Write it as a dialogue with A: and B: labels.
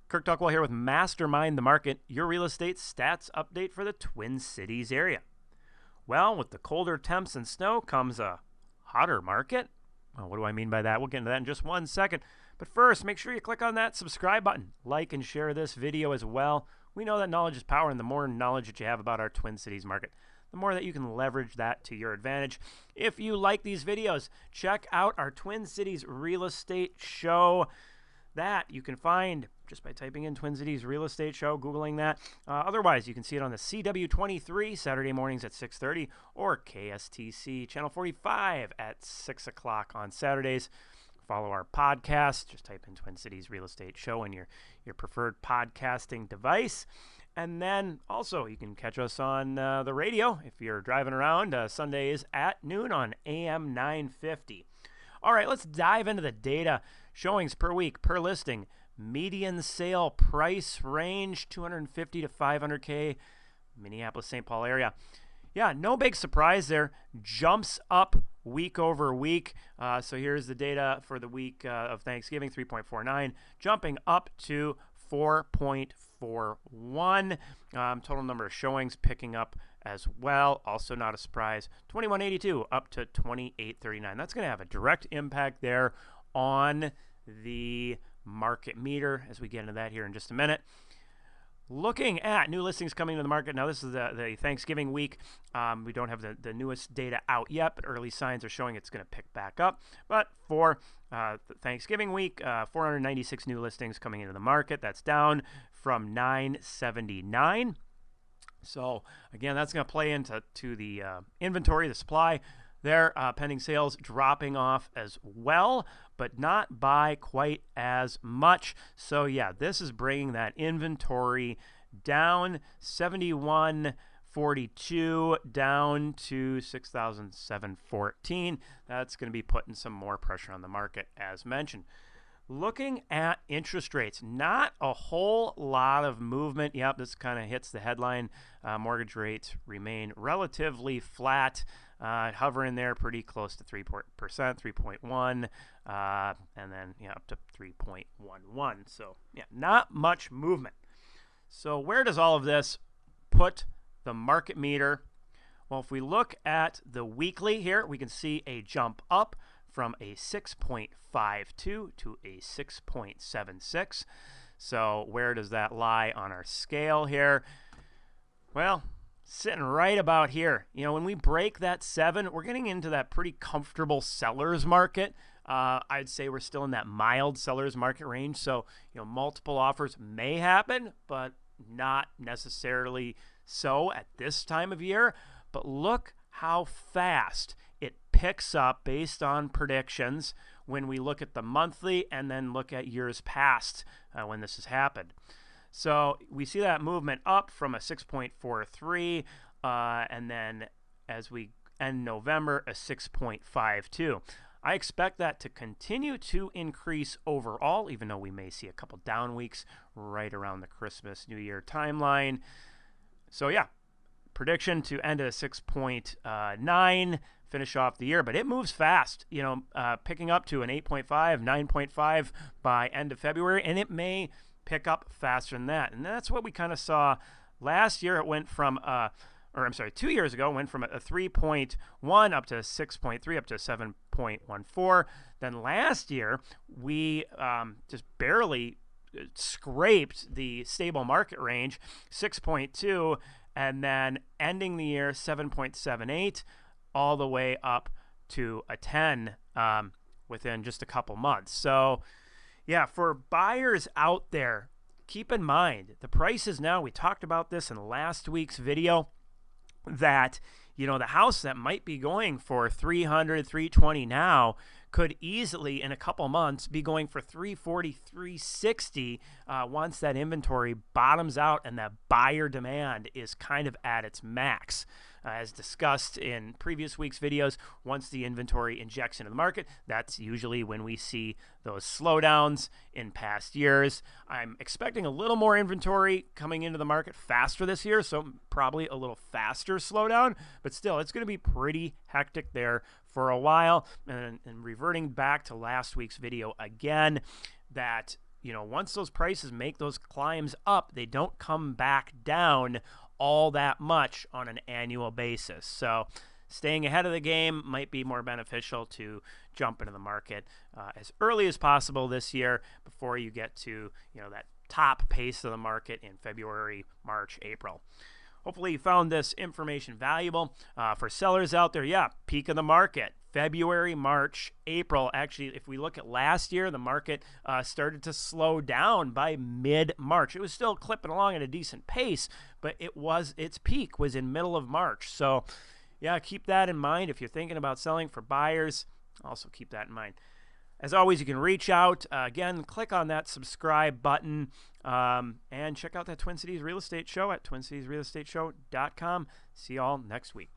A: Kirk Duckwell here with Mastermind the Market, your real estate stats update for the Twin Cities area. Well, with the colder temps and snow comes a hotter market. Well, what do I mean by that? We'll get into that in just 1 second. But first, make sure you click on that subscribe button. Like and share this video as well. We know that knowledge is power, and the more knowledge that you have about our Twin Cities market, the more that you can leverage that to your advantage. If you like these videos, check out our Twin Cities real estate show. That you can find just by typing in Twin Cities Real Estate Show, Googling that. Otherwise, you can see it on the CW23 Saturday mornings at 6:30 or KSTC Channel 45 at 6 o'clock on Saturdays. Follow our podcast. Just type in Twin Cities Real Estate Show in your preferred podcasting device. And then also you can catch us on the radio if you're driving around Sundays at noon on AM 950. All right, let's dive into the data. Showings per week, per listing, median sale price range, 250 to 500K, Minneapolis, St. Paul area. Yeah, no big surprise there. Jumps up week over week. So here's the data for the week of Thanksgiving, 3.49, jumping up to 4.41. Total number of showings picking up as well. Also not a surprise. 2182 up to 2839. That's going to have a direct impact there on the market meter as we get into that here in just a minute. Looking at new listings coming to the market. Now, this is the Thanksgiving week. We don't have the newest data out yet, but early signs are showing it's going to pick back up. But for the Thanksgiving week, 496 new listings coming into the market. That's down from 979. So, again, that's going to play into the inventory, the supply. There, pending sales dropping off as well, but not by quite as much. So, yeah, this is bringing that inventory down, 7,142 down to 6,714. That's going to be putting some more pressure on the market, as mentioned. Looking at interest rates, not a whole lot of movement. Yep, this kind of hits the headline. Mortgage rates remain relatively flat, hovering there pretty close to 3%, 3.1, and then up to 3.11. So, yeah, not much movement. So where does all of this put the market meter? Well, if we look at the weekly here, we can see a jump up from a 6.52 to a 6.76. So where does that lie on our scale here? Well, sitting right about here. When we break that 7, we're getting into that pretty comfortable seller's market. I'd say we're still in that mild seller's market range. So, multiple offers may happen, but not necessarily so at this time of year. But look how fast it picks up based on predictions when we look at the monthly and then look at years past when this has happened. So we see that movement up from a 6.43 and then as we end November, a 6.52. I expect that to continue to increase overall, even though we may see a couple down weeks right around the Christmas, New Year timeline. So yeah, prediction to end at a 6.9, finish off the year, but it moves fast, picking up to an 8.5, 9.5 by end of February, and it may pick up faster than that. And that's what we kind of saw last year. It went from 2 years ago, went from a 3.1 up to 6.3 up to 7.14. Then last year, we just barely scraped the stable market range, 6.2, and then ending the year 7.78, all the way up to a 10 within just a couple months. So, yeah, for buyers out there, keep in mind the prices now. We talked about this in last week's video, that the house that might be going for 300, 320 now could easily in a couple months be going for 340, 360 once that inventory bottoms out and that buyer demand is kind of at its max. As discussed in previous week's videos, once the inventory injects into the market, that's usually when we see those slowdowns in past years. I'm expecting a little more inventory coming into the market faster this year, so probably a little faster slowdown, but still, it's going to be pretty hectic there for a while. And reverting back to last week's video again, that once those prices make those climbs up, they don't come back down all that much on an annual basis. So staying ahead of the game might be more beneficial to jump into the market as early as possible this year before you get to that top pace of the market in February, March, April. Hopefully you found this information valuable. For sellers out there, peak of the market, February, March, April. Actually, if we look at last year, the market started to slow down by mid-March. It was still clipping along at a decent pace, but its peak was in middle of March. So, keep that in mind. If you're thinking about selling for buyers, also keep that in mind. As always, you can reach out. Again, click on that subscribe button and check out that Twin Cities Real Estate Show at twincitiesrealestateshow.com. See you all next week.